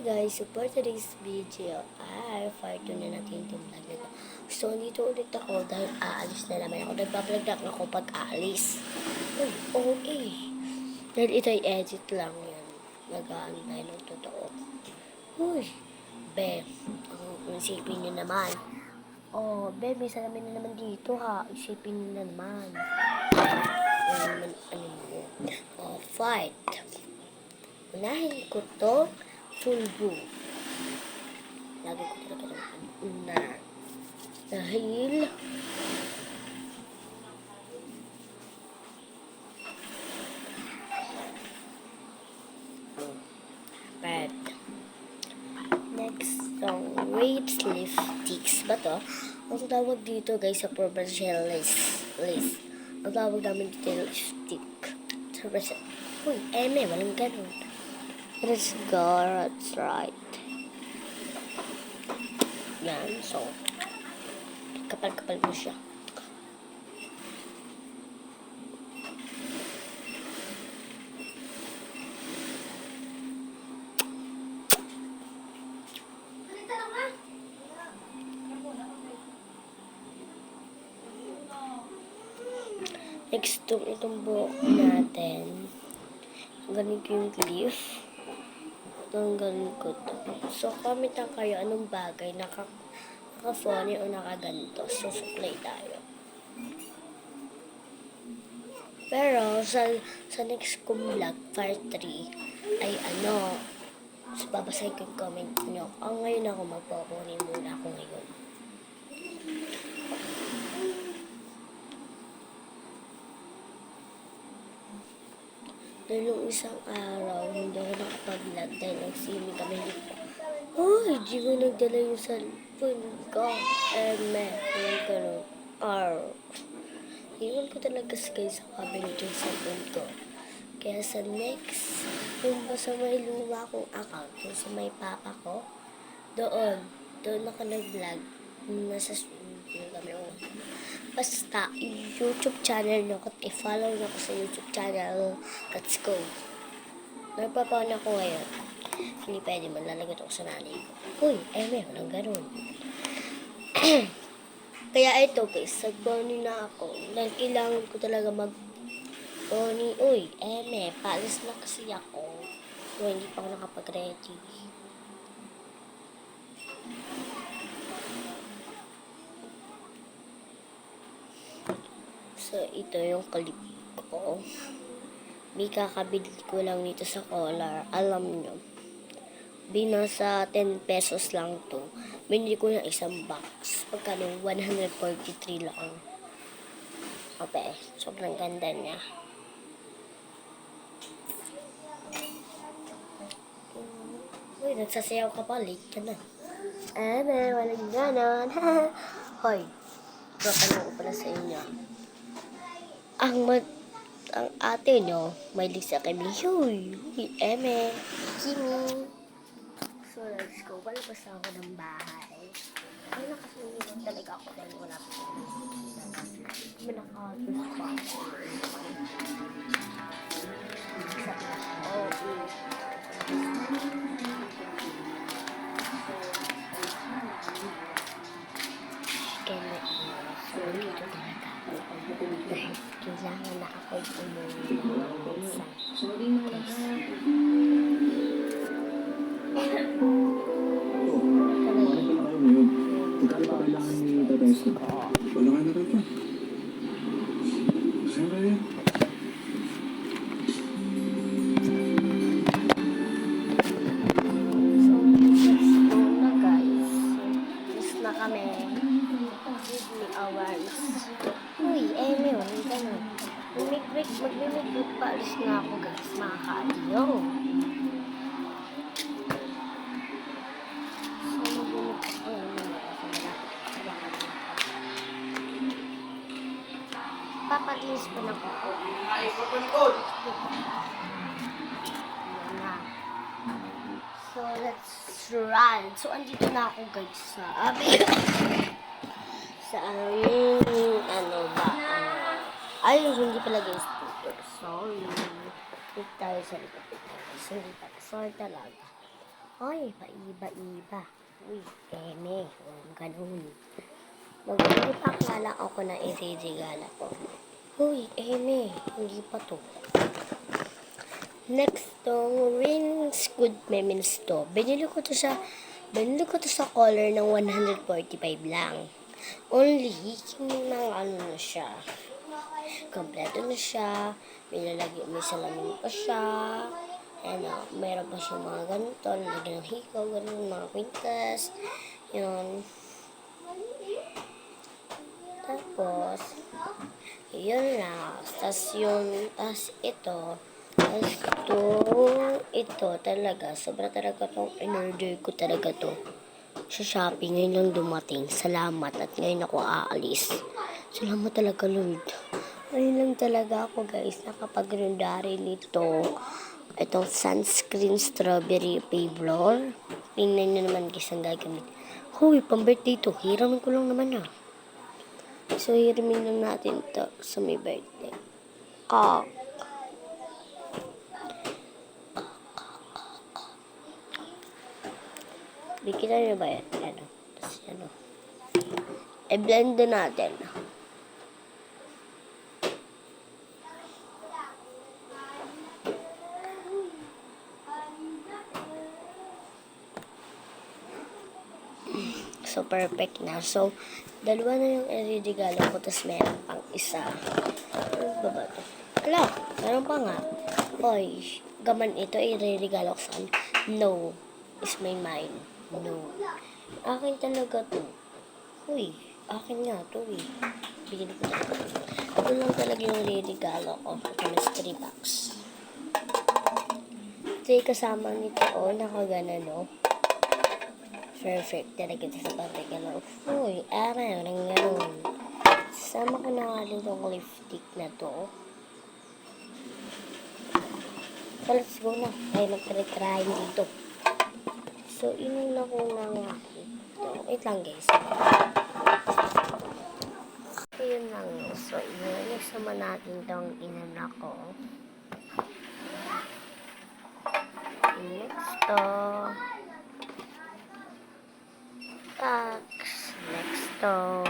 guys, so for today's video ay part 2 na natin yung vlog na to. So dito ulit ako dahil aalis na naman ako. Nagpa-vlog na ako pag aalis. Uy, okay. Dahil ito ay edit lang yan. Nagaan tayo ng totoo. Uy, be, ang isipin nyo naman. Oh, be, may salamin na naman dito ha. Isipin nyo na naman. Ano mo? Oh, fight. Unahin ko to. Full blue. Lagi ko talaga ng una. Dahil bad. Next song, Waves Liftics ba to? Ang tawag dito guys sa provincial list. Ang tawag namin dito lipstick. Uy, walang ganun. Let's go, that's right. Yan, so kapal-kapal mo siya. Next, itong buhok natin. Ganito yung cliff. Tanggalin ko to. So, comment lang kayo anong bagay naka-funny o nakaganto. So, supply tayo. Pero, sa next kong vlog, part 3, ay so, babasahin ko yung comment nyo. Ngayon ako magpapuni muna ako ngayon. Dahil yung isang araw, hindi ako nakapag-vlog dahil nagsimi kami dito. Uy, di ko nagdala yung cellphone ko. Yung ganun. Iwan ko talaga guys sa cabinet yung cellphone ko. Kaya sa next, yung sa may luma kong account, yung sa may papa ko, doon ako nag-vlog. Nasa yung kami basta YouTube channel nyo, i-follow nyo ako sa YouTube channel. Let's go. Nagpapaon ako ngayon. Hindi pwede, malalagot ako sa nanay ko. Uy, walang ganun. Kaya ito guys, nag-pony na ako. Dahil kailangan ko talaga mag-pony. Uy, paalis na kasi ako. Hindi pa ako nakapag-ready. So, ito yung clip ko. May kakabili ko lang nito sa collar. Alam nyo. Binasa 10 pesos lang to. Binili ko ng isang box. Pagkano 143 lang. Okay. Sobrang ganda niya. Uy, nagsasayaw ka pa. Late ka na. Walang ganon. Hoy. Tatanong ko pala sa inyo. Ang ate nyo, may lisa kay Mihoy. Kimi. So, let's go. Palabas ako ng bahay. Ay, nakasunod talaga ako dahil wala pa. May nakatus pa ako. Sorry, ito talaga. Dahil kailangan na ako umuwi ng minsan. Sorry na lang. Magkano pa kailangan ni Tedesco? Wala ka na rin pa. Saan ba yan? So, let's go na guys. Miss na kami. Give me hours. Uy, walang ganun. Magmimig-break pa. Alis na ako guys. Makakaaliyo. So, papalinis pa na po ako. So, let's run. So, andito na ako guys sa hindi pala guys dito. Sorry. Dito tayo sa likod. Sorry talaga. Ay, paiba-iba. Uy, eme. Ganun. Hindi pa akala ako na iririgala ko. Uy, eme. Hindi pa to. Next tong Rings Good Memes to. Binili ko to sa color ng 145 lang. Only, yung nang ano na siya. Kompleto na siya. May salamin pa siya. Ano, meron pa siya mga ganito. Nalagyan ng hikaw, ganun, mga kwintas. Yun. Tapos, yun lang. Tas ito talaga, sobra talaga tong in-order ko talaga to. Sa Shopee, ngayon lang dumating. Salamat at ngayon ako aalis. Salamat talaga, Lord. Ngayon lang talaga ako, guys, nakapag-rundari nito. Itong sunscreen strawberry flavor. Tingnan nyo naman, guys, ang gagamit. Hoy, pang-birthday to. Hiramin ko lang naman, ah. So, hiramin lang natin to sa may birthday. Bigyan nyo ba yan? Ano? Tapos ano? I-blend din natin. So, perfect na. So, dalawa na yung iririgalo ko, tapos meron pang isa. Ano ba ba ito? Ala, meron pa nga. Hoy, gaman ito, iririgalo ko saan? No, is my mind. No. Akin talaga to. Uy, akin nga to eh. Bigyan ko talaga. Ito lang talaga yung iririgalo ko. Ito mystery box. Ito yung kasama nito, oh, nakagana, no? Perfect talaga sa pagkakalo. Uy, araw ng gano'n. Sama ko na nga din tong lipstick na to. So, let's go na. Tayo magtry dito. So, inuna ko na nga ito. Wait lang, guys. Yun lang. So, next naman natin tong inuna ko. Next to. Next to.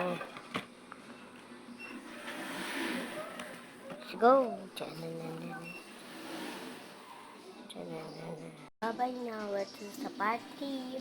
Let's go. Bye-bye now. Let's sa party.